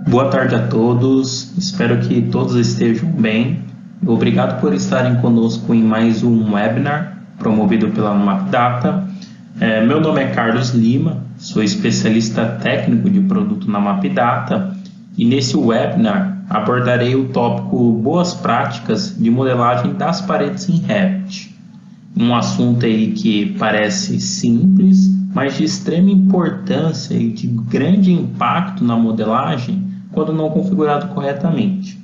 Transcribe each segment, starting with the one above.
Boa tarde a todos, espero que todos estejam bem. Obrigado por estarem conosco em mais um webinar promovido pela Mapdata. Meu nome é Carlos Lima, sou especialista técnico de produto na Mapdata e nesse webinar abordarei o tópico Boas Práticas de Modelagem das Paredes em Revit. Um assunto aí que parece simples, mas de extrema importância e de grande impacto na modelagem quando não configurado corretamente.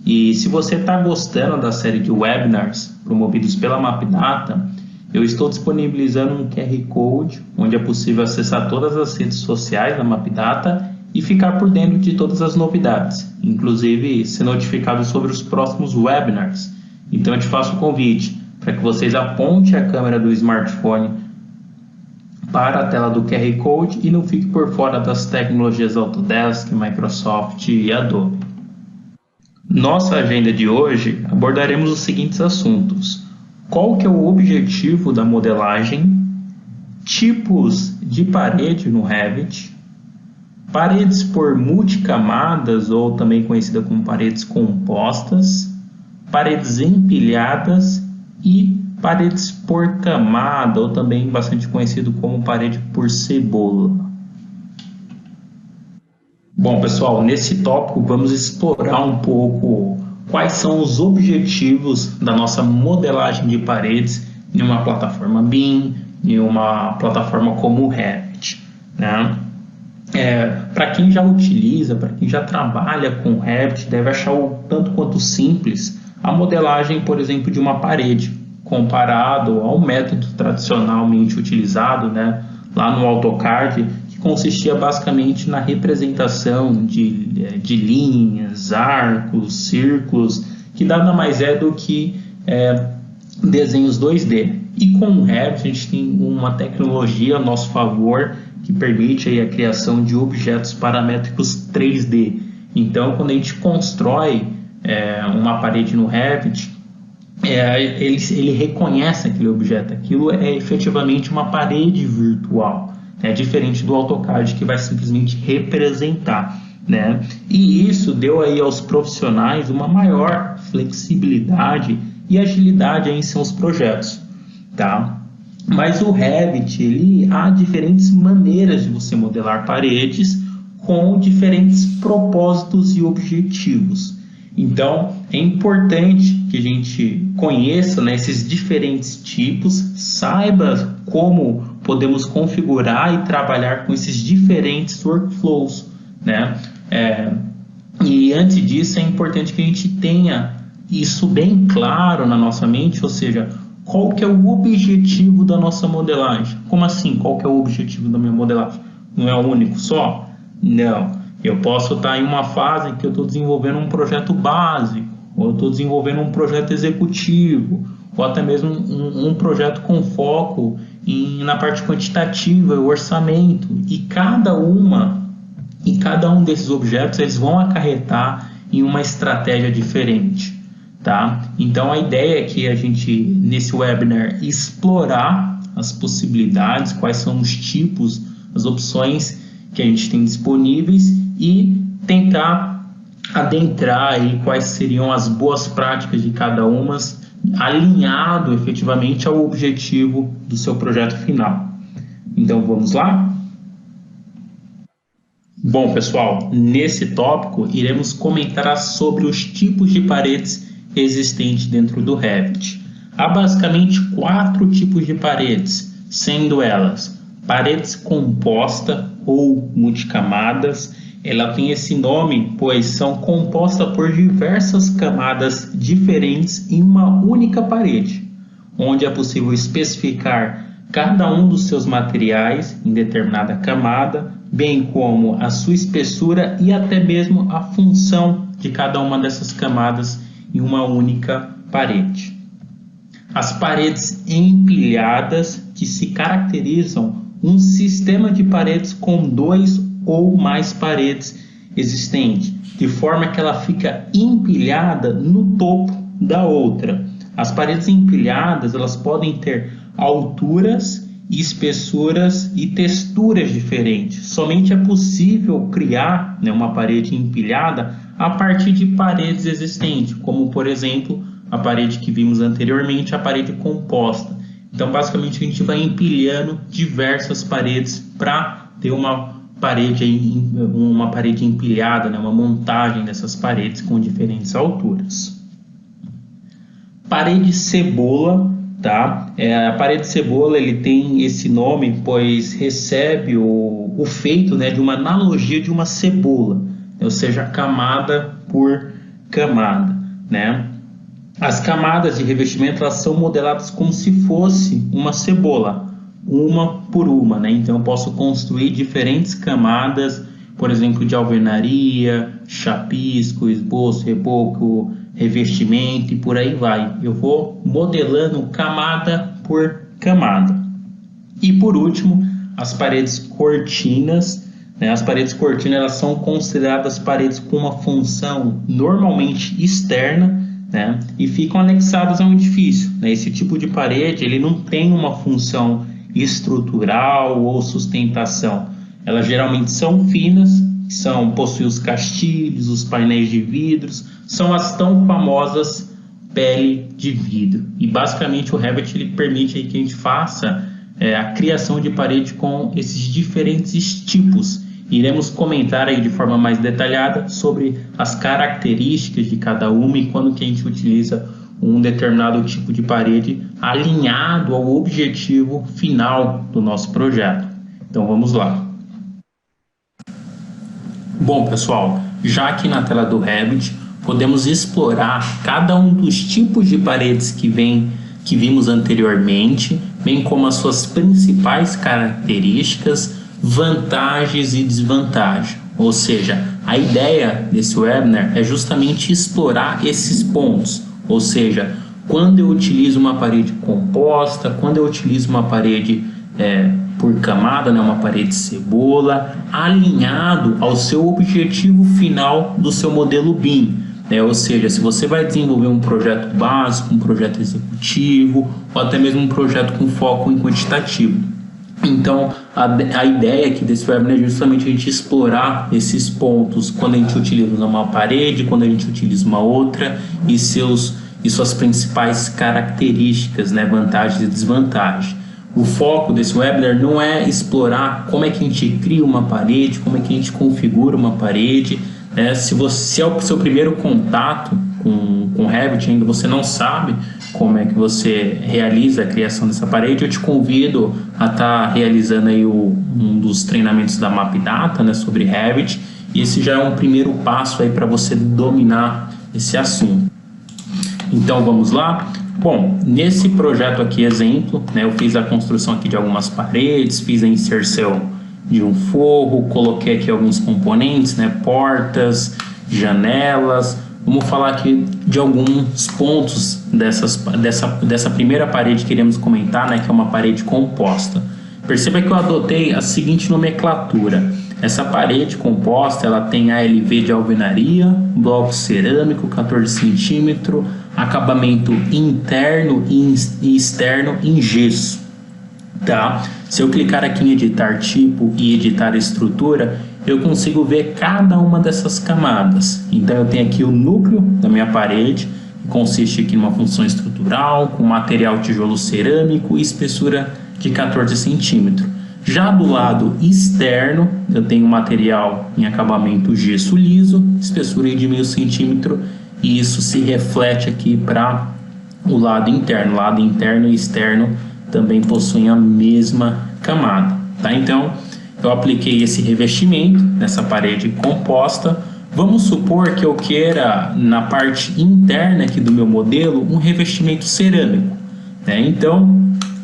E se você está gostando da série de webinars promovidos pela Mapdata, eu estou disponibilizando um QR Code, onde é possível acessar todas as redes sociais da Mapdata e ficar por dentro de todas as novidades, inclusive ser notificado sobre os próximos webinars. Então eu te faço o convite para que vocês apontem a câmera do smartphone para a tela do QR Code e não fique por fora das tecnologias Autodesk, Microsoft e Adobe. Nossa agenda de hoje abordaremos os seguintes assuntos: qual que é o objetivo da modelagem, tipos de parede no Revit, paredes por multicamadas ou também conhecida como paredes compostas, paredes empilhadas e paredes por camada, ou também bastante conhecido como parede por cebola. Bom, pessoal, nesse tópico vamos explorar um pouco quais são os objetivos da nossa modelagem de paredes em uma plataforma BIM, em uma plataforma como o Revit, né? Para quem já utiliza, para quem já trabalha com Revit, deve achar o tanto quanto simples a modelagem, por exemplo, de uma parede, comparado ao método tradicionalmente utilizado, né, lá no AutoCAD, que consistia basicamente na representação de linhas, arcos, círculos, que nada mais é do que desenhos 2D. E com o Revit a gente tem uma tecnologia a nosso favor que permite aí a criação de objetos paramétricos 3D. Então, quando a gente constrói uma parede no Revit, ele reconhece aquele objeto, aquilo é efetivamente uma parede virtual, né? Diferente do AutoCAD, que vai simplesmente representar, né? E isso deu aí aos profissionais uma maior flexibilidade e agilidade em seus projetos, tá? Mas o Revit, há diferentes maneiras de você modelar paredes com diferentes propósitos e objetivos. Então, é importante que a gente conheça, né, esses diferentes tipos, saiba como podemos configurar e trabalhar com esses diferentes workflows, né? E antes disso, é importante que a gente tenha isso bem claro na nossa mente, ou seja, qual que é o objetivo da nossa modelagem? Como assim, qual que é o objetivo da minha modelagem? Não é o único só? Não. Eu posso estar em uma fase que eu estou desenvolvendo um projeto básico, ou eu estou desenvolvendo um projeto executivo, ou até mesmo um projeto com foco na parte quantitativa, o orçamento. E cada um desses objetos eles vão acarretar em uma estratégia diferente, tá? Então a ideia é que a gente, nesse webinar, explorar as possibilidades, quais são os tipos, as opções que a gente tem disponíveis e tentar adentrar aí quais seriam as boas práticas de cada uma, alinhado efetivamente ao objetivo do seu projeto final. Então vamos lá? Bom, pessoal, nesse tópico iremos comentar sobre os tipos de paredes existentes dentro do Revit. Há basicamente 4 tipos de paredes, sendo elas paredes composta ou multicamadas. Ela tem esse nome pois são compostas por diversas camadas diferentes em uma única parede, onde é possível especificar cada um dos seus materiais em determinada camada, bem como a sua espessura e até mesmo a função de cada uma dessas camadas em uma única parede. As paredes empilhadas, que se caracterizam um sistema de paredes com 2 ou mais paredes existentes, de forma que ela fica empilhada no topo da outra. As paredes empilhadas, elas podem ter alturas, espessuras e texturas diferentes. Somente é possível criar, uma parede empilhada a partir de paredes existentes, como por exemplo a parede que vimos anteriormente, a parede composta. Então basicamente a gente vai empilhando diversas paredes para ter uma parede empilhada, uma montagem dessas paredes com diferentes alturas. Parede cebola. Tá? A parede cebola ele tem esse nome pois recebe o feito de uma analogia de uma cebola, ou seja, camada por camada. As camadas de revestimento elas são modeladas como se fosse uma cebola, uma por uma. Então eu posso construir diferentes camadas, por exemplo, de alvenaria, chapisco, esboço, reboco, revestimento e por aí vai. Eu vou modelando camada por camada. E por último, as paredes cortinas. As paredes cortinas elas são consideradas paredes com uma função normalmente externa, e ficam anexadas a um edifício. Esse tipo de parede ele não tem uma função estrutural ou sustentação. Elas geralmente são finas, possuem os castilhos, os painéis de vidros, são as tão famosas pele de vidro. E basicamente o Revit ele permite aí que a gente faça a criação de parede com esses diferentes tipos. Iremos comentar aí de forma mais detalhada sobre as características de cada uma e quando que a gente utiliza um determinado tipo de parede alinhado ao objetivo final do nosso projeto. Então vamos lá. Bom, pessoal, já aqui na tela do Revit, podemos explorar cada um dos tipos de paredes que vimos anteriormente, bem como as suas principais características, vantagens e desvantagens. Ou seja, a ideia desse webinar é justamente explorar esses pontos. Ou seja, quando eu utilizo uma parede composta, quando eu utilizo uma parede por camada, uma parede cebola, alinhado ao seu objetivo final do seu modelo BIM. Ou seja, se você vai desenvolver um projeto básico, um projeto executivo, ou até mesmo um projeto com foco em quantitativo. Então, a ideia aqui desse webinar é justamente a gente explorar esses pontos quando a gente utiliza uma parede, quando a gente utiliza uma outra e suas principais características, vantagens e desvantagens. O foco desse webinar não é explorar como é que a gente cria uma parede, como é que a gente configura uma parede. Se é o seu primeiro contato com Revit, ainda você não sabe como é que você realiza a criação dessa parede, eu te convido a estar realizando aí um dos treinamentos da MapData, sobre Revit, e esse já é um primeiro passo aí para você dominar esse assunto. Então vamos lá? Bom, nesse projeto aqui, exemplo, eu fiz a construção aqui de algumas paredes, fiz a inserção de um forro, coloquei aqui alguns componentes, portas, janelas. Vamos falar aqui de alguns pontos dessa primeira parede que iremos comentar, que é uma parede composta. Perceba que eu adotei a seguinte nomenclatura. Essa parede composta ela tem ALV de alvenaria, bloco cerâmico 14 cm, acabamento interno e externo em gesso. Tá? Se eu clicar aqui em editar tipo e editar estrutura, eu consigo ver cada uma dessas camadas. Então eu tenho aqui o núcleo da minha parede, que consiste aqui numa função estrutural, com material tijolo cerâmico e espessura de 14 centímetros. Já do lado externo, eu tenho material em acabamento gesso liso, espessura de 0,5 centímetro, e isso se reflete aqui para o lado interno. Lado interno e externo também possuem a mesma camada, tá? Então, eu apliquei esse revestimento nessa parede composta. Vamos supor que eu queira, na parte interna aqui do meu modelo, um revestimento cerâmico, né? Então,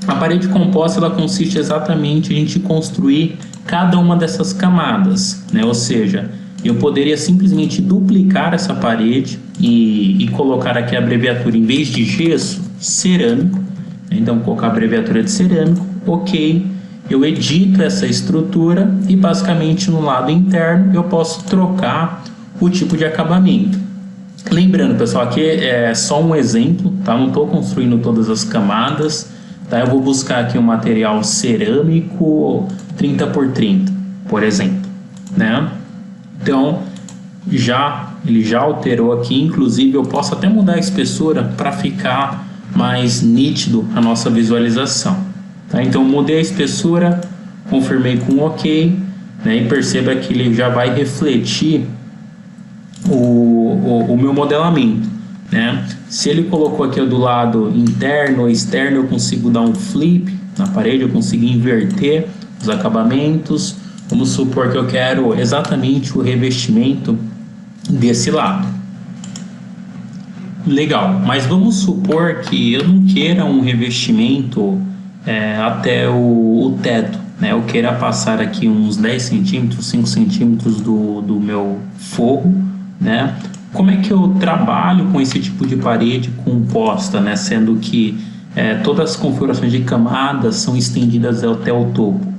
a parede composta ela consiste exatamente em a gente construir cada uma dessas camadas, né? Ou seja, eu poderia simplesmente duplicar essa parede e colocar aqui a abreviatura, em vez de gesso, cerâmico. Então, vou colocar a abreviatura de cerâmico, ok. Eu edito essa estrutura e basicamente no lado interno eu posso trocar o tipo de acabamento. Lembrando, pessoal, aqui é só um exemplo, tá? Não estou construindo todas as camadas, tá? Eu vou buscar aqui um material cerâmico 30 por 30, por exemplo, né? Então, ele já alterou aqui, inclusive eu posso até mudar a espessura para ficar mais nítido a nossa visualização, tá? Então, mudei a espessura, confirmei com OK, né? E perceba que ele já vai refletir o meu modelamento, né? Se ele colocou aqui do lado interno ou externo, eu consigo dar um flip na parede, eu consigo inverter os acabamentos. Vamos supor que eu quero exatamente o revestimento desse lado. Legal, mas vamos supor que eu não queira um revestimento até o teto, né? Eu queira passar aqui uns 10 centímetros, 5 centímetros do meu forro, né? Como é que eu trabalho com esse tipo de parede composta, né? Sendo que todas as configurações de camadas são estendidas até o topo.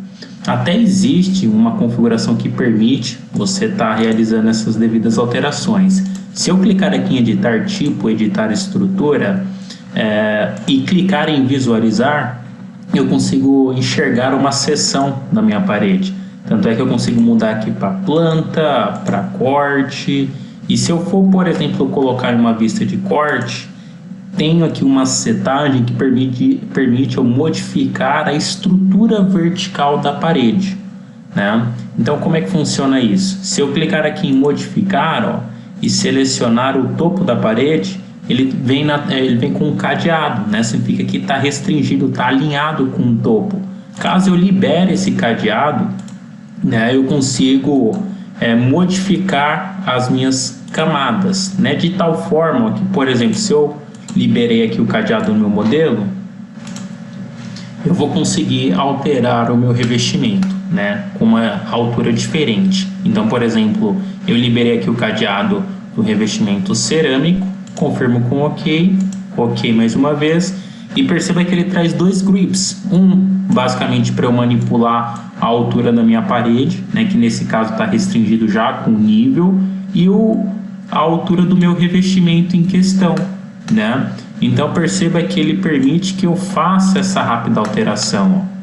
Até existe uma configuração que permite você estar realizando essas devidas alterações. Se eu clicar aqui em editar tipo, editar estrutura e clicar em visualizar, eu consigo enxergar uma seção da minha parede. Tanto é que eu consigo mudar aqui para planta, para corte. E se eu for, por exemplo, colocar uma vista de corte, tenho aqui uma setagem que permite eu modificar a estrutura vertical da parede, né? Então, como é que funciona isso? Se eu clicar aqui em modificar, ó, e selecionar o topo da parede, ele vem com um cadeado, né? Significa que está restringido, está alinhado com o topo. Caso eu libere esse cadeado, né, eu consigo modificar as minhas camadas, né? De tal forma que, por exemplo, se eu liberei aqui o cadeado no meu modelo, eu vou conseguir alterar o meu revestimento, né, com uma altura diferente. Então, por exemplo, eu liberei aqui o cadeado do revestimento cerâmico, confirmo com OK, OK mais uma vez, e perceba que ele traz dois grips, um basicamente para eu manipular a altura da minha parede, né, que nesse caso está restringido já com nível, e a altura do meu revestimento em questão, né? Então perceba que ele permite que eu faça essa rápida alteração, ó.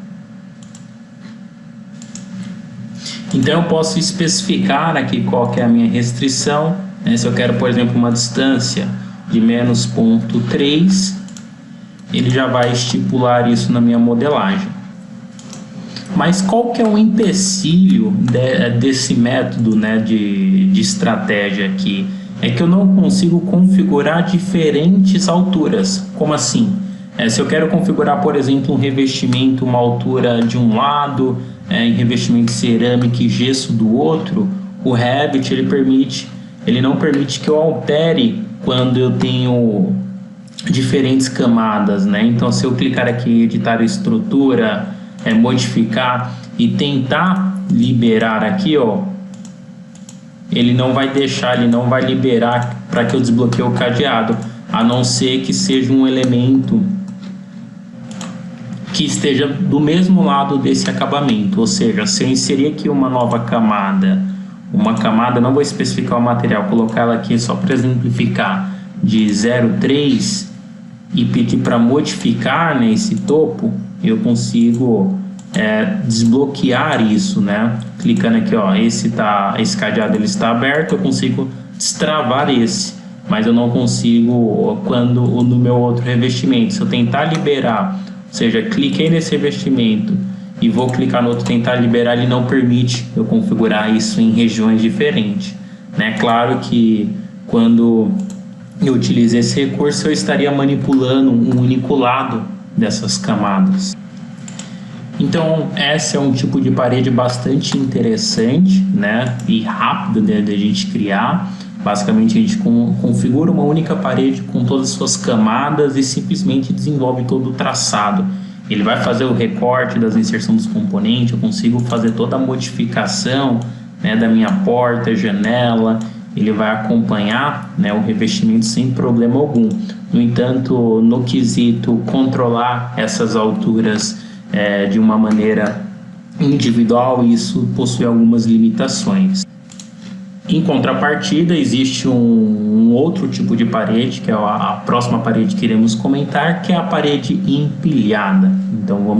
Então eu posso especificar aqui qual que é a minha restrição, né? Se eu quero, por exemplo, uma distância de menos 0,3, ele já vai estipular isso na minha modelagem. Mas qual que é o empecilho desse método, né, de estratégia aqui? É que eu não consigo configurar diferentes alturas. Como assim? Se eu quero configurar, por exemplo, um revestimento, uma altura de um lado, em revestimento cerâmico e gesso do outro, o Revit ele não permite que eu altere quando eu tenho diferentes camadas, né? Então, se eu clicar aqui em editar estrutura, modificar e tentar liberar aqui, ó, ele não vai deixar, ele não vai liberar para que eu desbloqueie o cadeado, a não ser que seja um elemento que esteja do mesmo lado desse acabamento. Ou seja, se eu inserir aqui uma nova camada, não vou especificar o material, colocar ela aqui só para exemplificar, de 0,3 e pedir para modificar, né, esse topo, eu consigo desbloquear isso, né? Clicando aqui, ó, esse cadeado ele está aberto, eu consigo destravar esse, mas eu não consigo no meu outro revestimento. Se eu tentar liberar, ou seja, cliquei nesse revestimento e vou clicar no outro tentar liberar, ele não permite eu configurar isso em regiões diferentes, né? Claro que quando eu utilizo esse recurso, eu estaria manipulando um único lado dessas camadas. Então, esse é um tipo de parede bastante interessante, né, e rápido de a gente criar. Basicamente, a gente configura uma única parede com todas as suas camadas e simplesmente desenvolve todo o traçado. Ele vai fazer o recorte das inserções dos componentes, eu consigo fazer toda a modificação, né, da minha porta, janela. Ele vai acompanhar, né, o revestimento sem problema algum. No entanto, no quesito controlar essas alturas de uma maneira individual, isso possui algumas limitações. Em contrapartida, existe um outro tipo de parede, que é a próxima parede que iremos comentar, que é a parede empilhada. Então,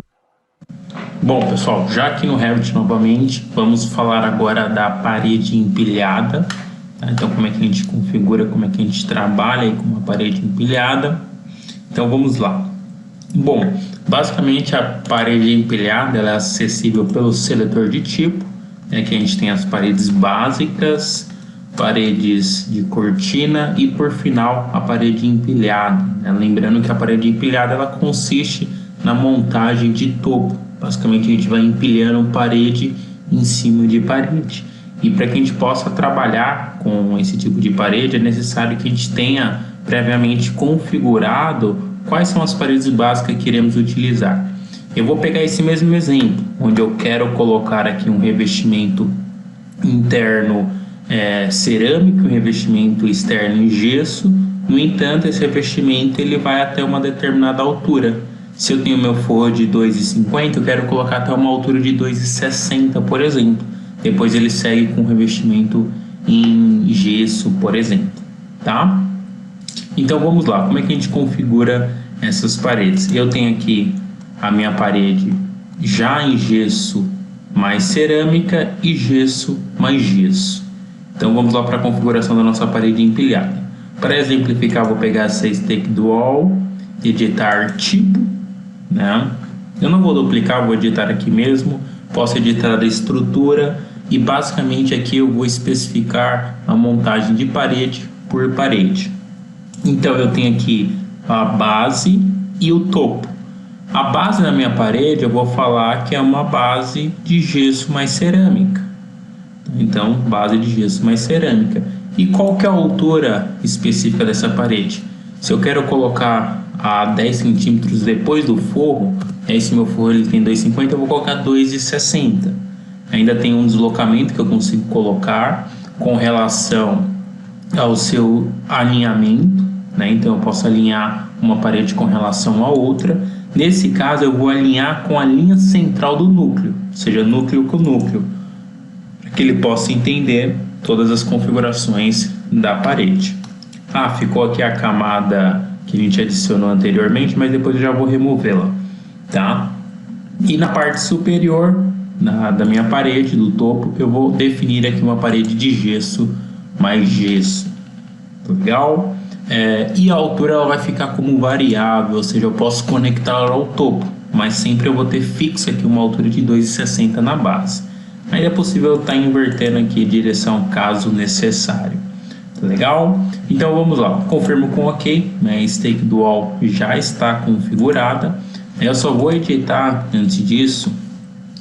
Bom, pessoal, já aqui no Revit novamente, vamos falar agora da parede empilhada. Tá? Então, como é que a gente configura, como é que a gente trabalha aí com uma parede empilhada. Então, vamos lá. Bom, basicamente a parede empilhada ela é acessível pelo seletor de tipo, né, que a gente tem as paredes básicas, paredes de cortina e por final a parede empilhada, né? Lembrando que a parede empilhada ela consiste na montagem de topo. Basicamente a gente vai empilhando parede em cima de parede. E para que a gente possa trabalhar com esse tipo de parede é necessário que a gente tenha previamente configurado quais são as paredes básicas que iremos utilizar. Eu vou pegar esse mesmo exemplo, onde eu quero colocar aqui um revestimento interno cerâmico, um revestimento externo em gesso. No entanto, esse revestimento ele vai até uma determinada altura. Se eu tenho meu forro de 2,50, eu quero colocar até uma altura de 2,60, por exemplo. Depois ele segue com revestimento em gesso, por exemplo, tá? Então vamos lá, como é que a gente configura essas paredes? Eu tenho aqui a minha parede já em gesso mais cerâmica e gesso mais gesso. Então vamos lá para a configuração da nossa parede empilhada. Para exemplificar, vou pegar essa stake dual, editar tipo, né? Eu não vou duplicar, vou editar aqui mesmo. Posso editar a estrutura e basicamente aqui eu vou especificar a montagem de parede por parede. Então eu tenho aqui a base e o topo. A base da minha parede eu vou falar que é uma base de gesso mais cerâmica. Então, base de gesso mais cerâmica. E qual que é a altura específica dessa parede? Se eu quero colocar a 10 centímetros depois do forro, esse meu forro ele tem 2,50, eu vou colocar 2,60. Ainda tem um deslocamento que eu consigo colocar com relação ao seu alinhamento, né? Então eu posso alinhar uma parede com relação à outra. Nesse caso eu vou alinhar com a linha central do núcleo, ou seja, núcleo com núcleo, para que ele possa entender todas as configurações da parede. Ficou aqui a camada que a gente adicionou anteriormente, mas depois eu já vou removê-la, tá? E na parte superior da minha parede, do topo, eu vou definir aqui uma parede de gesso mais gesso. Legal? E a altura ela vai ficar como variável, ou seja, eu posso conectar ela ao topo, mas sempre eu vou ter fixo aqui uma altura de 2,60 na base. Aí é possível estar invertendo aqui a direção caso necessário. Legal? Então vamos lá, confirmo com OK, minha stake dual já está configurada. Eu só vou editar antes disso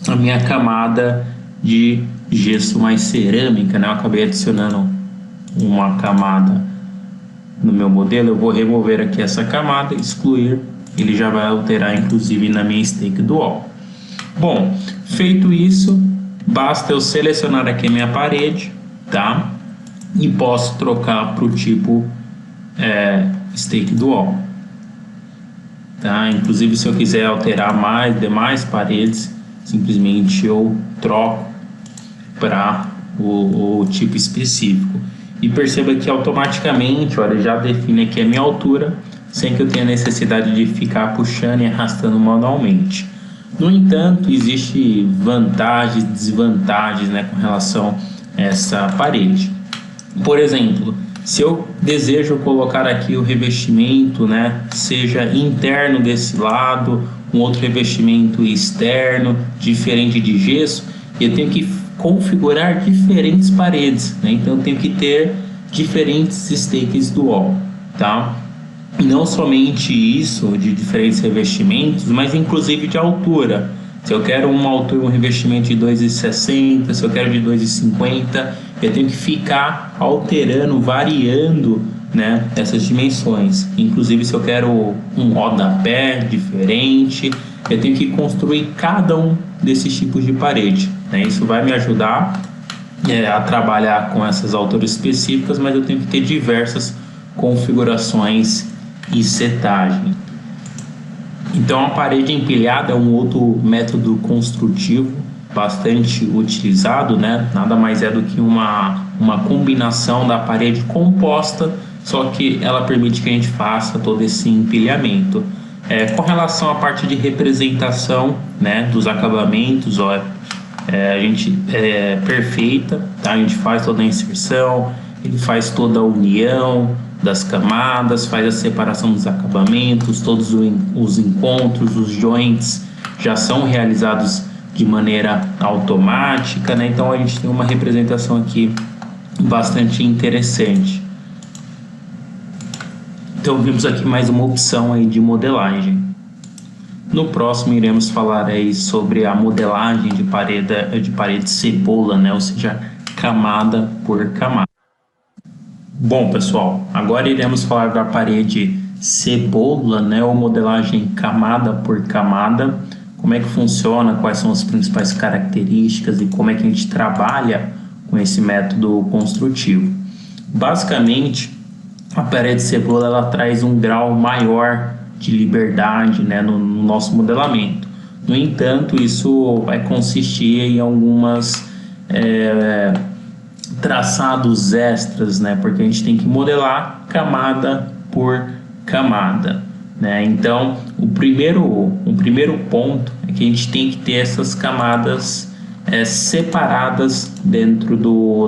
a minha camada de gesso mais cerâmica, né? Eu acabei adicionando uma camada no meu modelo, eu vou remover aqui essa camada, excluir, ele já vai alterar inclusive na minha stake dual. Bom, feito isso, basta eu selecionar aqui a minha parede, tá? E posso trocar para o tipo stake dual, tá? Inclusive se eu quiser alterar mais demais paredes, simplesmente eu troco para o tipo específico. E perceba que automaticamente, olha, já define aqui a minha altura, sem que eu tenha necessidade de ficar puxando e arrastando manualmente. No entanto, existe vantagens e desvantagens, né, com relação a essa parede. Por exemplo, se eu desejo colocar aqui o revestimento, né, seja interno desse lado, um outro revestimento externo, diferente de gesso, eu tenho que configurar diferentes paredes, né? Então eu tenho que ter diferentes stakes do wall, tá? Não somente isso de diferentes revestimentos, mas inclusive de altura. Se eu quero uma altura, um revestimento de 2,60, se eu quero de 2,50, eu tenho que ficar alterando, variando, né, essas dimensões. Inclusive, se eu quero um rodapé diferente, eu tenho que construir cada um desses tipos de parede, né? Isso vai me ajudar a trabalhar com essas alturas específicas, mas eu tenho que ter diversas configurações e setagem. Então a parede empilhada é um outro método construtivo bastante utilizado, né? Nada mais é do que uma combinação da parede composta, só que ela permite que a gente faça todo esse empilhamento. Com relação à parte de representação, né, dos acabamentos, ó, a gente é perfeita, tá? A gente faz toda a inserção, ele faz toda a união das camadas, faz a separação dos acabamentos, todos os encontros, os joints já são realizados de maneira automática, né? Então a gente tem uma representação aqui bastante interessante. Então vimos aqui mais uma opção aí de modelagem. No próximo iremos falar aí sobre a modelagem de parede cebola, né? Ou seja, camada por camada. Bom, pessoal, agora iremos falar da parede cebola, né, ou modelagem camada por camada. Como é que funciona, quais são as principais características e como é que a gente trabalha com esse método construtivo. Basicamente, a parede cebola ela traz um grau maior de liberdade, né, no nosso modelamento. No entanto, isso vai consistir em algumas traçados extras, né? Porque a gente tem que modelar camada por camada, né? Então, o primeiro ponto é que a gente tem que ter essas camadas separadas dentro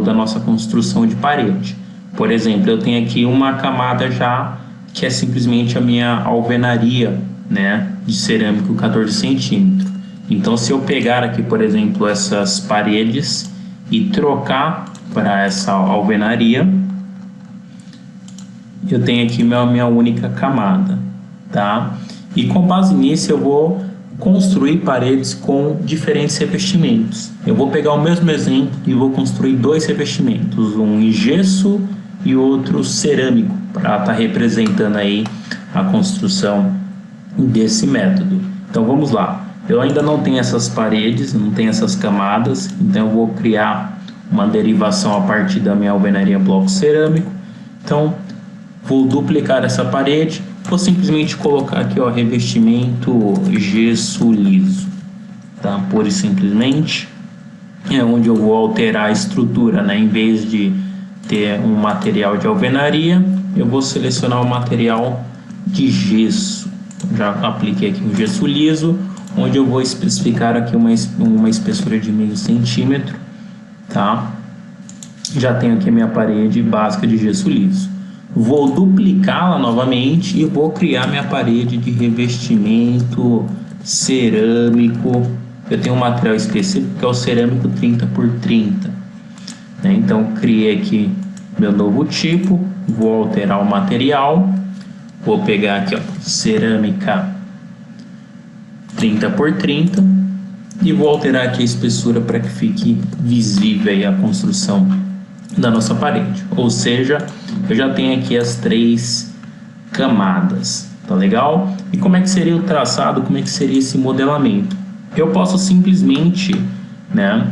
da nossa construção de parede. Por exemplo, eu tenho aqui uma camada já que é simplesmente a minha alvenaria, né, de cerâmico 14 centímetros. Então, se eu pegar aqui, por exemplo, essas paredes e trocar para essa alvenaria, eu tenho aqui minha única camada, tá? E com base nisso eu vou construir paredes com diferentes revestimentos. Eu vou pegar o mesmo exemplo e vou construir dois revestimentos, um em gesso e outro cerâmico, para estar representando aí a construção desse método. Então vamos lá. Eu ainda não tenho essas paredes, não tenho essas camadas, então eu vou criar uma derivação a partir da minha alvenaria bloco cerâmico. Então vou duplicar essa parede, vou simplesmente colocar aqui, ó, revestimento gesso liso, tá? Pura e simplesmente é onde eu vou alterar a estrutura, né? Em vez de ter um material de alvenaria, eu vou selecionar o material de gesso. Já apliquei aqui um gesso liso, onde eu vou especificar aqui uma espessura de 0,5 centímetro, tá? Já tenho aqui a minha parede básica de gesso liso. Vou duplicá-la novamente e vou criar minha parede de revestimento cerâmico. Eu tenho um material específico que é o cerâmico 30 por 30, né? Então criei aqui meu novo tipo, vou alterar o material, vou pegar aqui, ó, cerâmica 30 por 30 e vou alterar aqui a espessura para que fique visível aí a construção da nossa parede. Ou seja, eu já tenho aqui as 3 camadas, tá legal? E como é que seria o traçado, como é que seria esse modelamento? Eu posso simplesmente, né,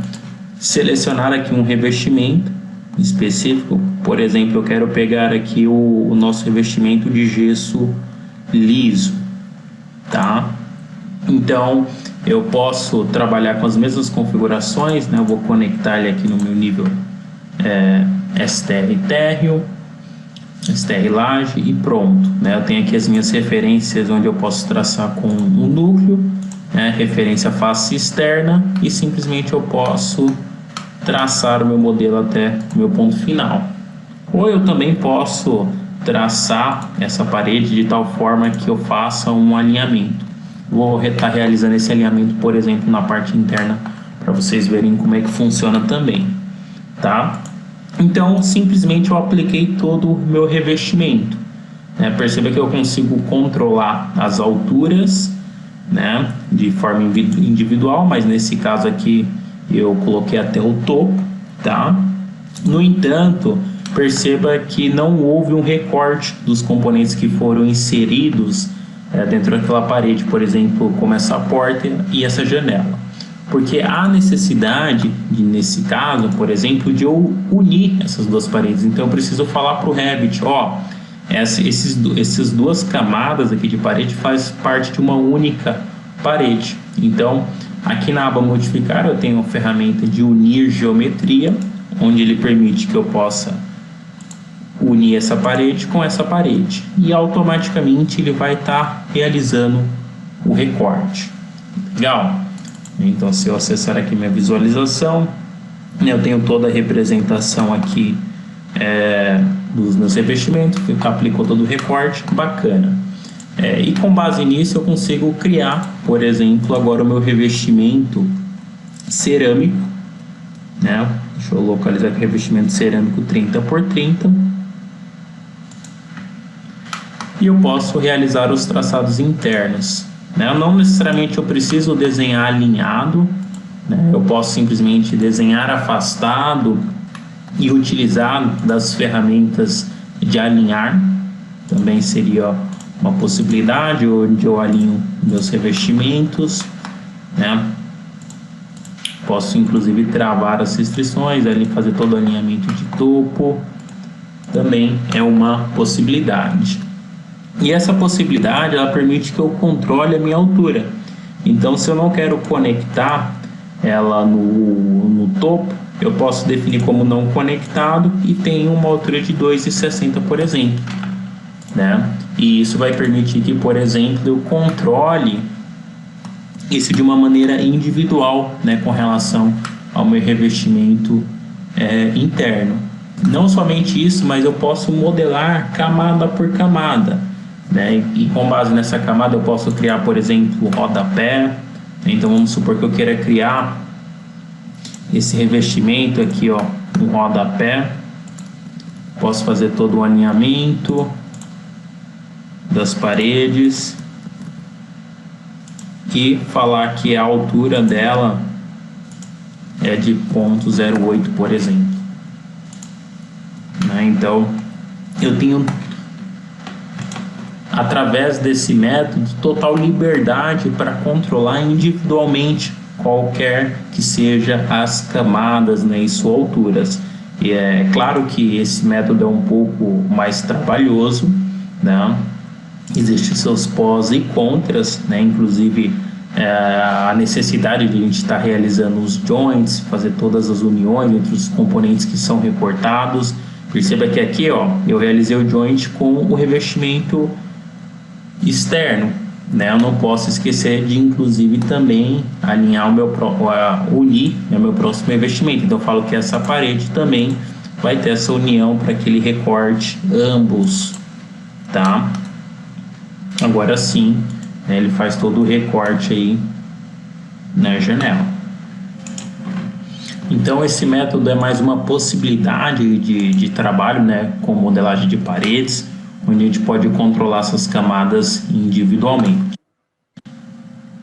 selecionar aqui um revestimento específico. Por exemplo, eu quero pegar aqui o nosso revestimento de gesso liso, tá? Então eu posso trabalhar com as mesmas configurações, né? Eu vou conectar ele aqui no meu nível STR térreo, STR laje e pronto, né? Eu tenho aqui as minhas referências onde eu posso traçar com um núcleo, referência à face externa, e simplesmente eu posso traçar o meu modelo até o meu ponto final. Ou eu também posso traçar essa parede de tal forma que eu faça um alinhamento. Vou estar realizando esse alinhamento, por exemplo, na parte interna, para vocês verem como é que funciona também, tá? Então, simplesmente eu apliquei todo o meu revestimento. Perceba que eu consigo controlar as alturas, né, de forma individual, mas nesse caso aqui eu coloquei até o topo, tá? No entanto, perceba que não houve um recorte dos componentes que foram inseridos dentro daquela parede, por exemplo, como essa porta e essa janela. Porque há necessidade, nesse caso, por exemplo, de eu unir essas duas paredes. Então eu preciso falar para o Revit, ó, essas duas camadas aqui de parede faz parte de uma única parede. Então, aqui na aba modificar eu tenho a ferramenta de unir geometria, onde ele permite que eu possa unir essa parede com essa parede, e automaticamente ele vai estar realizando o recorte. Legal? Então, se eu acessar aqui minha visualização, eu tenho toda a representação aqui dos meus revestimentos, que aplicou todo o recorte, bacana. E com base nisso eu consigo criar, por exemplo, agora o meu revestimento cerâmico, né? Deixa eu localizar aqui, revestimento cerâmico 30 por 30. E eu posso realizar os traçados internos, né? Não necessariamente eu preciso desenhar alinhado, né? Eu posso simplesmente desenhar afastado e utilizar das ferramentas de alinhar, também seria uma possibilidade, onde eu alinho meus revestimentos, né? Posso inclusive travar as restrições, ali fazer todo o alinhamento de topo, também é uma possibilidade. E essa possibilidade, ela permite que eu controle a minha altura. Então, se eu não quero conectar ela no topo, eu posso definir como não conectado e tenho uma altura de 2,60, por exemplo, né? E isso vai permitir que, por exemplo, eu controle isso de uma maneira individual, né, com relação ao meu revestimento interno. Não somente isso, mas eu posso modelar camada por camada, né? E com base nessa camada eu posso criar, por exemplo, rodapé. Então vamos supor que eu queira criar esse revestimento aqui, ó, um rodapé. Posso fazer todo o alinhamento das paredes e falar que a altura dela é de 0,08, por exemplo, né? Então eu tenho, através desse método, total liberdade para controlar individualmente qualquer que seja as camadas, né, e suas alturas. E é claro que esse método é um pouco mais trabalhoso, né? Existem seus pós e contras, né? Inclusive a necessidade de a gente estar realizando os joints, fazer todas as uniões entre os componentes que são recortados. Perceba que aqui, ó, eu realizei o joint com o revestimento externo, né? Eu não posso esquecer de, inclusive, também alinhar unir meu próximo revestimento. Então eu falo que essa parede também vai ter essa união para que ele recorte ambos, tá? Agora sim, né, ele faz todo o recorte aí na janela. Então esse método é mais uma possibilidade de trabalho, né, com modelagem de paredes, onde a gente pode controlar essas camadas individualmente.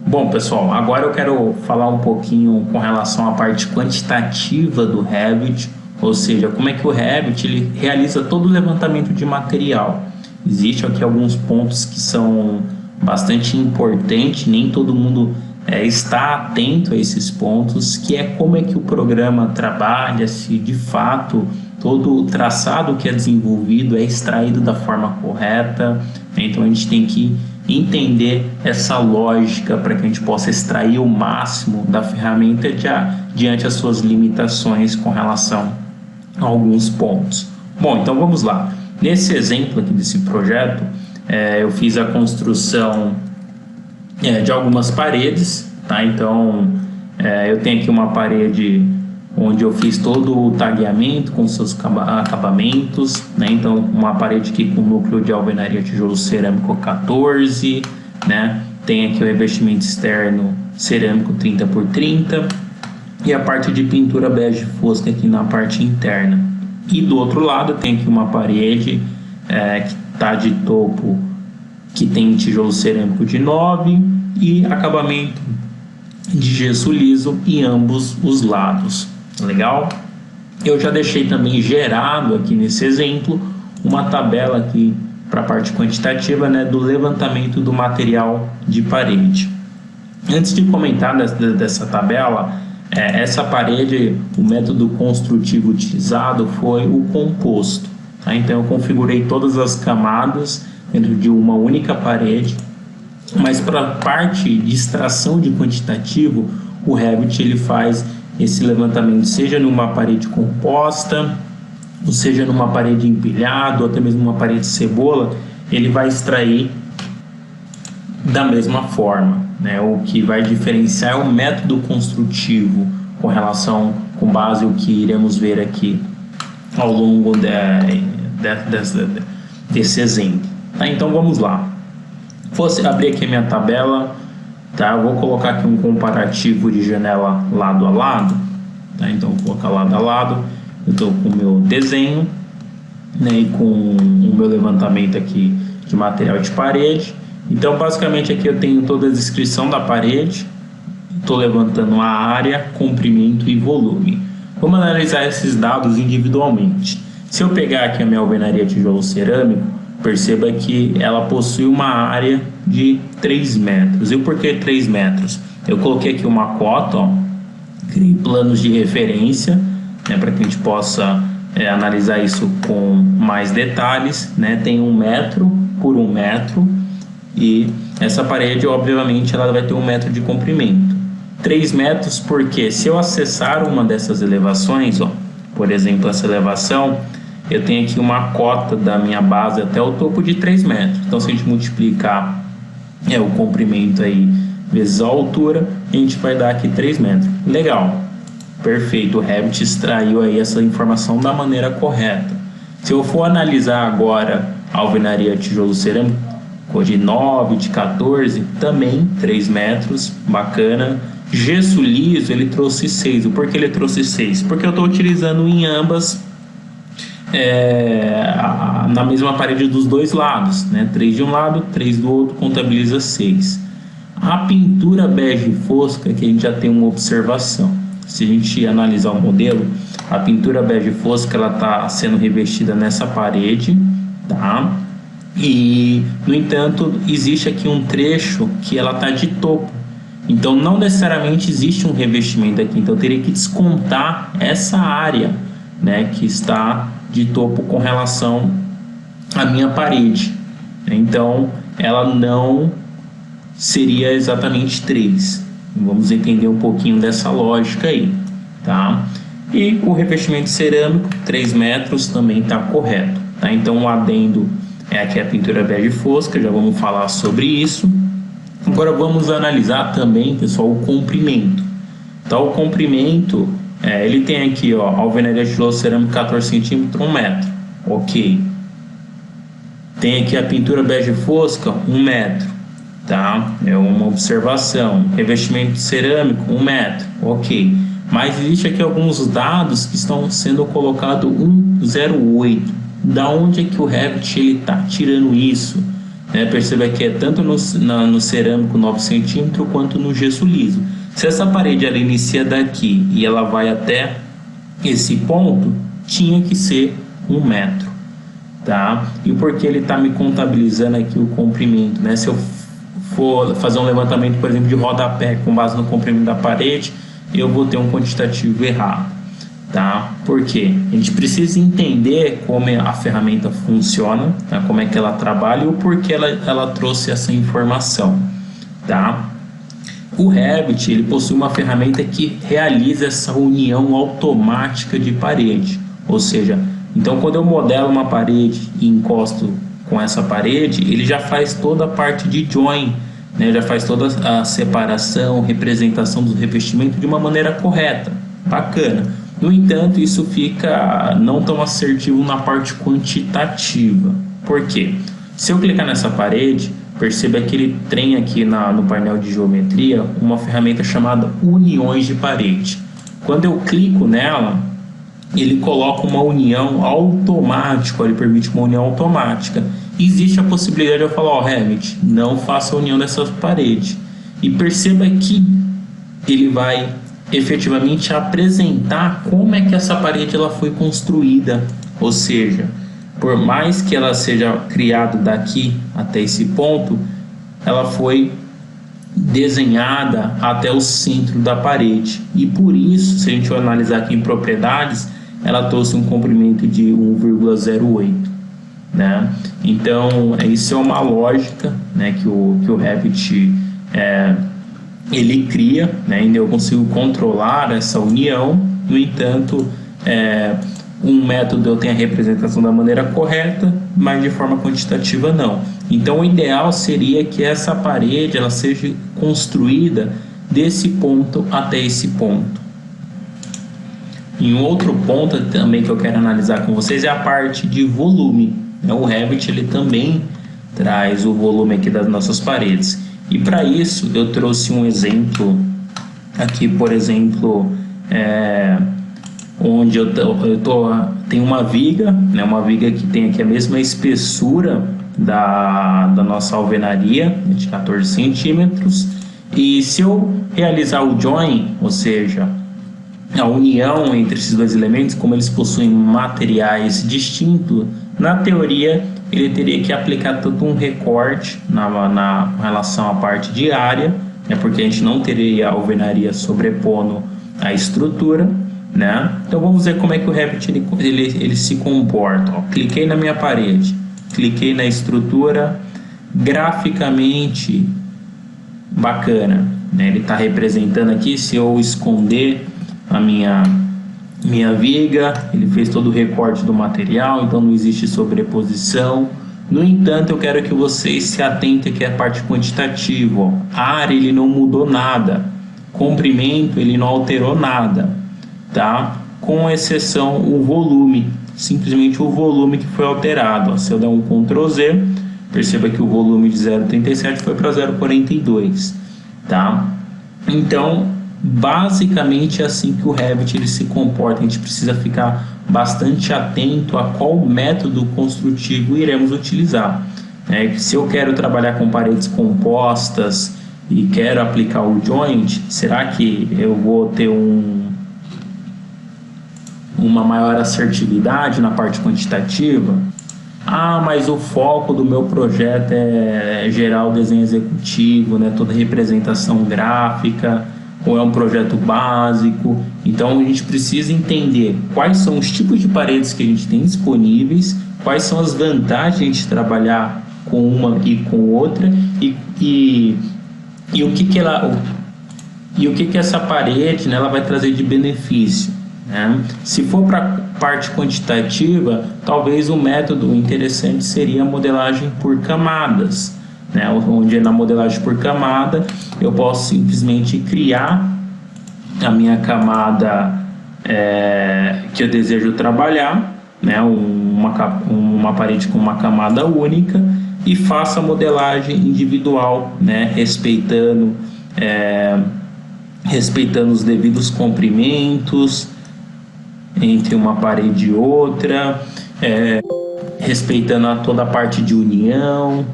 Bom, pessoal, agora eu quero falar um pouquinho com relação à parte quantitativa do Revit, ou seja, como é que o Revit ele realiza todo o levantamento de material. Existem aqui alguns pontos que são bastante importantes, nem todo mundo está atento a esses pontos, que é como é que o programa trabalha, se de fato todo o traçado que é desenvolvido é extraído da forma correta. Então a gente tem que entender essa lógica para que a gente possa extrair o máximo da ferramenta diante das suas limitações com relação a alguns pontos. Bom, então vamos lá. Nesse exemplo aqui desse projeto, eu fiz a construção de algumas paredes, tá? Então, eu tenho aqui uma parede onde eu fiz todo o tagueamento com seus acabamentos, né? Então, uma parede aqui com núcleo de alvenaria tijolo cerâmico 14, né? Tem aqui o revestimento externo cerâmico 30 por 30 e a parte de pintura bege fosca aqui na parte interna. E do outro lado tem aqui uma parede que está de topo, que tem tijolo cerâmico de 9 e acabamento de gesso liso em ambos os lados. Legal? Eu já deixei também gerado aqui nesse exemplo uma tabela aqui para a parte quantitativa, né, do levantamento do material de parede. Antes de comentar dessa tabela, essa parede, o método construtivo utilizado foi o composto, tá? Então eu configurei todas as camadas dentro de uma única parede, mas para a parte de extração de quantitativo, o Revit ele faz esse levantamento seja numa parede composta, ou seja numa parede empilhada, ou até mesmo uma parede cebola, ele vai extrair da mesma forma, né? O que vai diferenciar é o método construtivo com base no que iremos ver aqui ao longo desse exemplo, tá? Então vamos lá. Vou abrir aqui a minha tabela, tá? Eu vou colocar aqui um comparativo de janela lado a lado, tá? Então vou colocar lado a lado. Eu estou com o meu desenho, né, e com o meu levantamento aqui de material de parede. Então basicamente aqui eu tenho toda a descrição da parede, estou levantando a área, comprimento e volume. Vamos analisar esses dados individualmente. Se eu pegar aqui a minha alvenaria tijolo cerâmico, perceba que ela possui uma área de 3 metros. E por que 3 metros? Eu coloquei aqui uma cota, ó, criei planos de referência, né, para que a gente possa analisar isso com mais detalhes, né? Tem 1 metro por 1 metro e essa parede, obviamente, ela vai ter 1 metro de comprimento. 3 metros porque se eu acessar uma dessas elevações, ó, por exemplo, essa elevação, eu tenho aqui uma cota da minha base até o topo de 3 metros. Então, se a gente multiplicar o comprimento aí vezes a altura, a gente vai dar aqui 3 metros. Legal, perfeito, o Revit extraiu aí essa informação da maneira correta. Se eu for analisar agora a alvenaria tijolo cerâmico, de 9, de 14, também 3 metros, bacana. Gesso liso, ele trouxe 6. Por que ele trouxe 6? Porque eu estou utilizando em ambas na mesma parede dos dois lados, né? 3 de um lado, 3 do outro, contabiliza 6. A pintura bege fosca, que a gente já tem uma observação. Se a gente analisar o modelo, a pintura bege fosca ela está sendo revestida nessa parede, tá? E no entanto existe aqui um trecho que ela está de topo. Então não necessariamente existe um revestimento aqui. Então eu teria que descontar essa área, né, que está de topo com relação à minha parede. Então ela não seria exatamente 3. Vamos entender um pouquinho dessa lógica aí, tá? E o revestimento cerâmico 3 metros também está correto, tá? Então o adendo aqui a pintura bege fosca, já vamos falar sobre isso. Agora vamos analisar também, pessoal, o comprimento. Então o comprimento ele tem aqui, ó, alvenaria tijolo cerâmico 14 cm, 1 metro, ok. Tem aqui a pintura bege fosca, 1 metro, tá? É uma observação. Revestimento cerâmico, 1 metro, ok. Mas existe aqui alguns dados que estão sendo colocados 1,08. Da onde é que o Revit ele está tirando isso? Perceba que é tanto no cerâmico 9 cm quanto no gesso liso. Se essa parede ela inicia daqui e ela vai até esse ponto, tinha que ser 1 metro, tá? E por que ele está me contabilizando aqui o comprimento, né? Se eu for fazer um levantamento, por exemplo, de rodapé com base no comprimento da parede, eu vou ter um quantitativo errado, tá? Por quê? A gente precisa entender como a ferramenta funciona, tá? Como é que ela trabalha e o porquê ela trouxe essa informação, tá? O Revit ele possui uma ferramenta que realiza essa união automática de parede, ou seja, então quando eu modelo uma parede e encosto com essa parede, ele já faz toda a parte de join, né? Já faz toda a separação, representação do revestimento de uma maneira correta, bacana. No entanto, isso fica não tão assertivo na parte quantitativa. Por quê? Se eu clicar nessa parede, perceba aquele trem aqui no painel de geometria, uma ferramenta chamada uniões de parede. Quando eu clico nela, ele coloca uma união automática, ele permite uma união automática. Existe a possibilidade de eu falar, Revit, não faça a união dessa parede. E perceba que ele vai efetivamente apresentar como é que essa parede ela foi construída, ou seja, por mais que ela seja criada daqui até esse ponto, ela foi desenhada até o centro da parede, e por isso, se a gente for analisar aqui em propriedades, ela trouxe um comprimento de 1,08, né? Então isso é uma lógica, né, que o Revit ele cria, né, e eu consigo controlar essa união. No entanto, um método eu tenho a representação da maneira correta, mas de forma quantitativa não. Então o ideal seria que essa parede ela seja construída desse ponto até esse ponto. E um outro ponto também que eu quero analisar com vocês é a parte de volume. O Revit ele também traz o volume aqui das nossas paredes. E para isso eu trouxe um exemplo aqui, por exemplo, onde tem uma viga, né, uma viga que tem aqui a mesma espessura da nossa alvenaria, de 14 centímetros. E se eu realizar o join, ou seja, a união entre esses dois elementos, como eles possuem materiais distintos, na teoria ele teria que aplicar todo um recorte na relação à parte de área, né, porque a gente não teria a alvenaria sobrepondo a estrutura, né? Então vamos ver como é que o Revit ele se comporta. Cliquei na minha parede, cliquei na estrutura, graficamente bacana, né? Ele está representando aqui. Se eu esconder a minha viga, ele fez todo o recorte do material, então não existe sobreposição. No entanto, eu quero que vocês se atentem aqui à parte quantitativa. A área ele não mudou nada, comprimento ele não alterou nada, tá? Com exceção o volume, simplesmente o volume que foi alterado. Se eu der um Ctrl Z, perceba que o volume de 0,37 foi para 0,42, tá? Então basicamente é assim que o Revit ele se comporta. A gente precisa ficar bastante atento a qual método construtivo iremos utilizar. Se eu quero trabalhar com paredes compostas e quero aplicar o joint, será que eu vou ter uma maior assertividade na parte quantitativa? Mas o foco do meu projeto é gerar o desenho executivo, né, toda a representação gráfica, ou é um projeto básico. Então a gente precisa entender quais são os tipos de paredes que a gente tem disponíveis, quais são as vantagens de trabalhar com uma e com outra, e o que essa parede, né, ela vai trazer de benefício, né? Se for para parte quantitativa, talvez o método interessante seria a modelagem por camadas, né, onde na modelagem por camada eu posso simplesmente criar a minha camada que eu desejo trabalhar, né, uma parede com uma camada única, e faço a modelagem individual, né, respeitando os devidos comprimentos entre uma parede e outra, respeitando toda a parte de união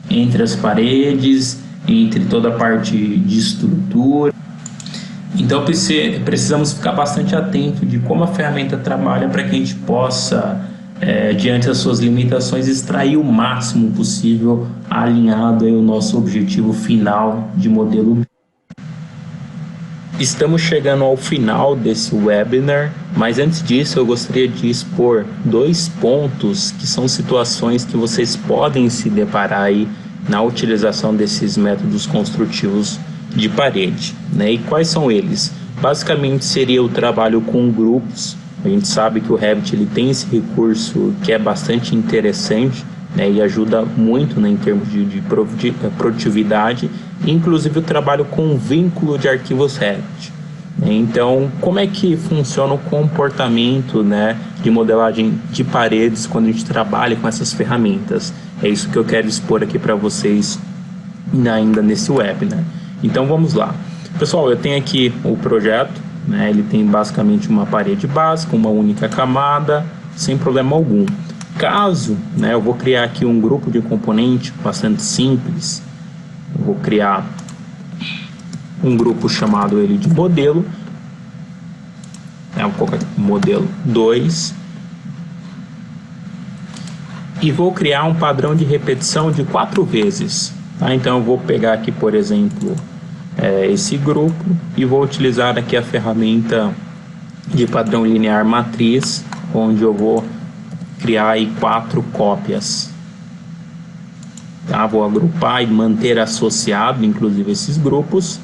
entre as paredes, entre toda a parte de estrutura. Então precisamos ficar bastante atento de como a ferramenta trabalha, para que a gente possa, diante das suas limitações, extrair o máximo possível alinhado ao nosso objetivo final de modelo. Estamos chegando ao final desse webinar, mas antes disso eu gostaria de expor 2 pontos que são situações que vocês podem se deparar aí na utilização desses métodos construtivos de parede, né? E quais são eles? Basicamente seria o trabalho com grupos. A gente sabe que o Revit ele tem esse recurso que é bastante interessante, né, e ajuda muito, né, em termos de produtividade, inclusive o trabalho com vínculo de arquivos Revit. Então, como é que funciona o comportamento, né, de modelagem de paredes quando a gente trabalha com essas ferramentas? É isso que eu quero expor aqui para vocês ainda nesse webinar. Então, vamos lá. Pessoal, eu tenho aqui o projeto, né, ele tem basicamente uma parede básica, uma única camada, sem problema algum. Caso, né, eu vou criar aqui um grupo de componente bastante simples, eu vou criar um grupo chamado ele de modelo, vou colocar aqui, modelo 2, e vou criar um padrão de repetição de 4 vezes. Tá? Então eu vou pegar aqui, por exemplo, esse grupo e vou utilizar aqui a ferramenta de padrão linear matriz, onde eu vou criar aí 4 cópias. Tá? Vou agrupar e manter associado, inclusive, esses grupos.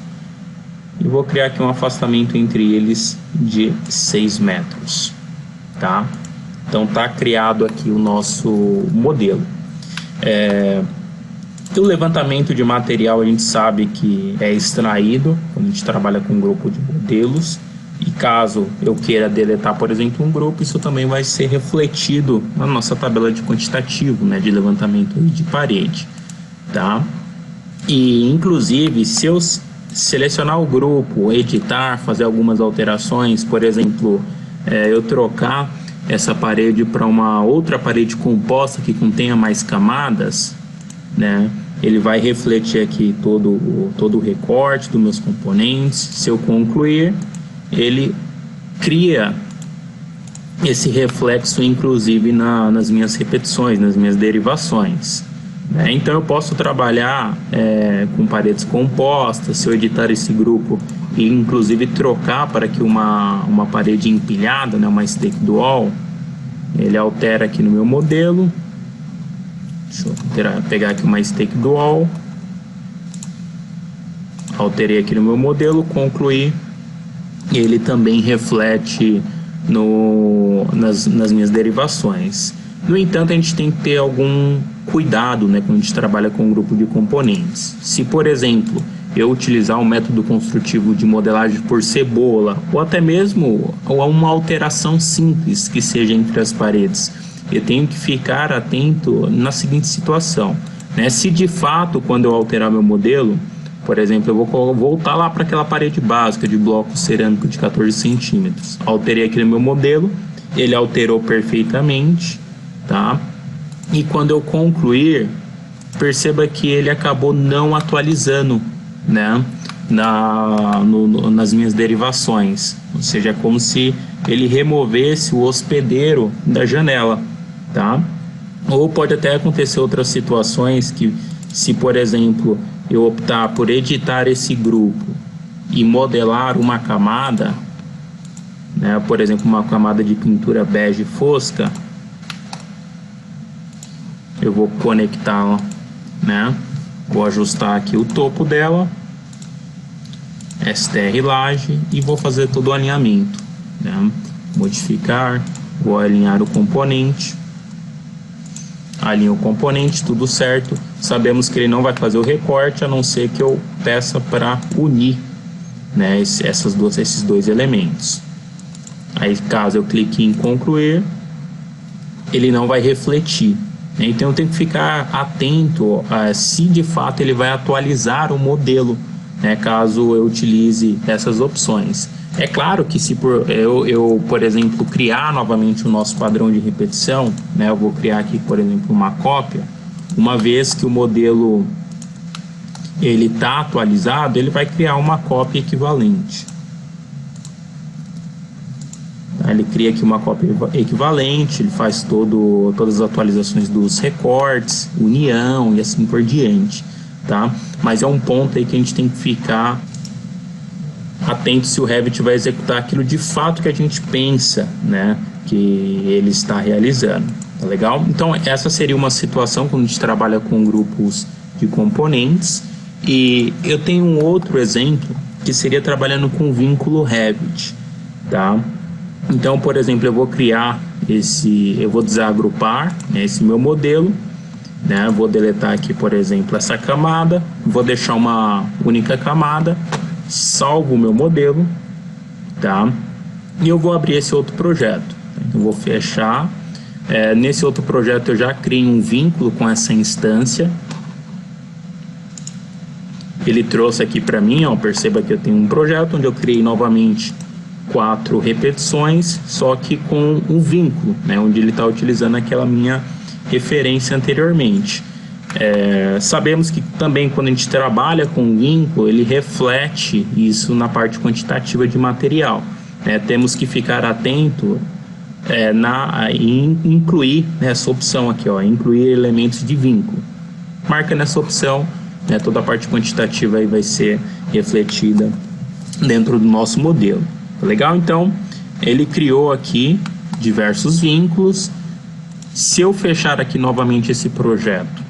E vou criar aqui um afastamento entre eles de 6 metros. Tá? Então está criado aqui o nosso modelo. O levantamento de material a gente sabe que é extraído quando a gente trabalha com um grupo de modelos. E caso eu queira deletar, por exemplo, um grupo, isso também vai ser refletido na nossa tabela de quantitativo, né, de levantamento de parede. Tá? E inclusive, se eu selecionar o grupo, editar, fazer algumas alterações, por exemplo, eu trocar essa parede para uma outra parede composta que contenha mais camadas, né, ele vai refletir aqui todo o recorte dos meus componentes. Se eu concluir, ele cria esse reflexo inclusive nas minhas repetições, nas minhas derivações. Então eu posso trabalhar com paredes compostas, se eu editar esse grupo e inclusive trocar para que uma parede empilhada, né, uma stake dual, ele altera aqui no meu modelo. Deixa eu pegar aqui uma stake dual, alterei aqui no meu modelo, concluí, e ele também reflete nas minhas derivações. No entanto, a gente tem que ter algum cuidado, né, quando a gente trabalha com um grupo de componentes. Se, por exemplo, eu utilizar um método construtivo de modelagem por cebola, ou até mesmo uma alteração simples que seja entre as paredes, eu tenho que ficar atento na seguinte situação, né? Se de fato, quando eu alterar meu modelo, por exemplo, eu vou voltar lá para aquela parede básica de bloco cerâmico de 14 centímetros. Alterei aqui no meu modelo, ele alterou perfeitamente, tá? E quando eu concluir, perceba que ele acabou não atualizando, né, nas minhas derivações. Ou seja, é como se ele removesse o hospedeiro da janela, tá? Ou pode até acontecer outras situações que, se por exemplo eu optar por editar esse grupo e modelar uma camada, né, por exemplo, uma camada de pintura bege fosca, eu vou conectá-la, né? Vou ajustar aqui o topo dela, STR laje, e vou fazer todo o alinhamento, né? Modificar, vou alinhar o componente, alinho o componente, tudo certo. Sabemos que ele não vai fazer o recorte, a não ser que eu peça para unir, né, esses dois elementos. Aí, caso eu clique em concluir, ele não vai refletir. Então eu tenho que ficar atento se de fato ele vai atualizar o modelo, né, caso eu utilize essas opções. É claro que se eu, por exemplo, criar novamente o nosso padrão de repetição, né, eu vou criar aqui, por exemplo, uma cópia, uma vez que o modelo ele está atualizado, ele vai criar uma cópia equivalente. Ele cria aqui uma cópia equivalente, ele faz todas as atualizações dos recortes, união e assim por diante, tá? Mas é um ponto aí que a gente tem que ficar atento se o Revit vai executar aquilo de fato que a gente pensa, né, que ele está realizando, tá legal? Então essa seria uma situação quando a gente trabalha com grupos de componentes. E eu tenho um outro exemplo que seria trabalhando com vínculo Revit, tá? Então, por exemplo, eu vou criar eu vou desagrupar, né, esse meu modelo, né? Vou deletar aqui, por exemplo, essa camada, vou deixar uma única camada, salvo o meu modelo, tá? E eu vou abrir esse outro projeto. Então, vou fechar. Nesse outro projeto eu já criei um vínculo com essa instância. Ele trouxe aqui para mim, ó, perceba que eu tenho um projeto onde eu criei novamente 4 repetições, só que com um vínculo, né, onde ele está utilizando aquela minha referência anteriormente. Sabemos que também quando a gente trabalha com vínculo, ele reflete isso na parte quantitativa de material. Temos que ficar atento em incluir nessa opção aqui, ó, incluir elementos de vínculo. Marca nessa opção, toda a parte quantitativa aí vai ser refletida dentro do nosso modelo. Legal? Então, ele criou aqui diversos vínculos. Se eu fechar aqui novamente esse projeto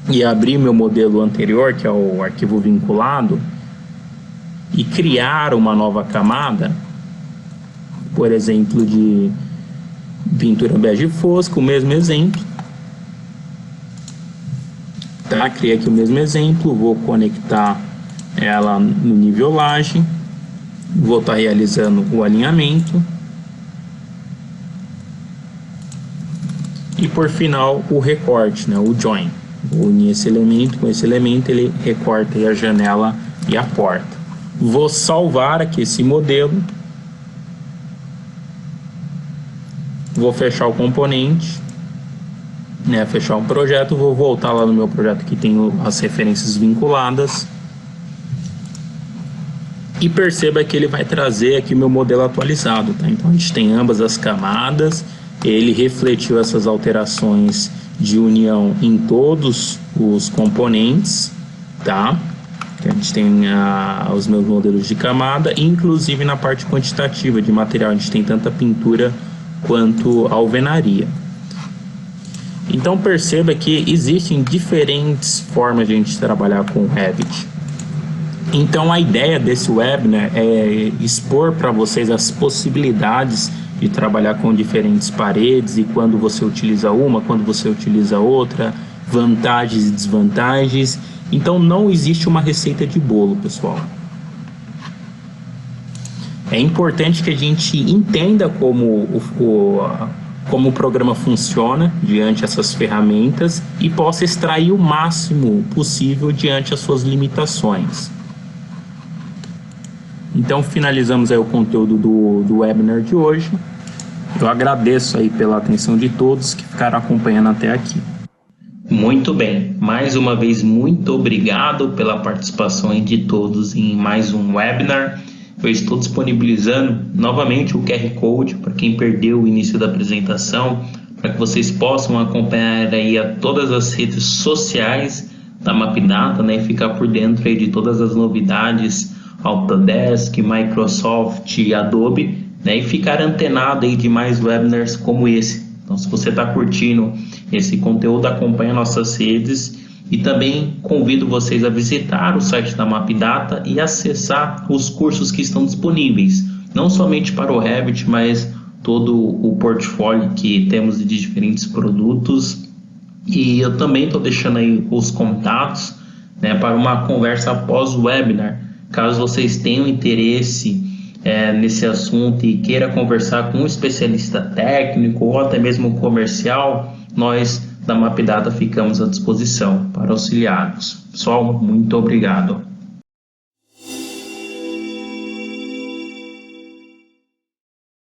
e abrir meu modelo anterior, que é o arquivo vinculado, e criar uma nova camada, por exemplo, de pintura bege fosco, o mesmo exemplo, tá? Criei aqui o mesmo exemplo, vou conectar ela no nivelagem, vou estar realizando o alinhamento e por final o recorte, né? O join. Vou unir esse elemento com esse elemento, ele recorta aí a janela e a porta. Vou salvar aqui esse modelo, vou fechar o componente, fechar um projeto, vou voltar lá no meu projeto que tem as referências vinculadas e perceba que ele vai trazer aqui o meu modelo atualizado, tá? Então a gente tem ambas as camadas, ele refletiu essas alterações de união em todos os componentes, tá? A gente tem os meus modelos de camada, inclusive na parte quantitativa de material, a gente tem tanta pintura quanto alvenaria. Então perceba que existem diferentes formas de a gente trabalhar com o Revit. Então a ideia desse webinar é expor para vocês as possibilidades de trabalhar com diferentes paredes e quando você utiliza uma, quando você utiliza outra, vantagens e desvantagens. Então não existe uma receita de bolo, pessoal. É importante que a gente entenda como o programa funciona diante dessas ferramentas e possa extrair o máximo possível diante das suas limitações. Então finalizamos aí o conteúdo do webinar de hoje. Eu agradeço aí pela atenção de todos que ficaram acompanhando até aqui. Muito bem, mais uma vez muito obrigado pela participação de todos em mais um webinar. Eu estou disponibilizando novamente o QR Code para quem perdeu o início da apresentação, para que vocês possam acompanhar aí todas as redes sociais da Mapdata, né, e ficar por dentro aí de todas as novidades Autodesk, Microsoft e Adobe, né, e ficar antenado aí de mais webinars como esse. Então, se você está curtindo esse conteúdo, acompanha nossas redes e também convido vocês a visitar o site da Mapdata e acessar os cursos que estão disponíveis, não somente para o Revit, mas todo o portfólio que temos de diferentes produtos. E eu também estou deixando aí os contatos, né, para uma conversa após o webinar, caso vocês tenham interesse nesse assunto e queira conversar com um especialista técnico ou até mesmo comercial, nós da Mapdata ficamos à disposição para auxiliá-los. Pessoal, muito obrigado.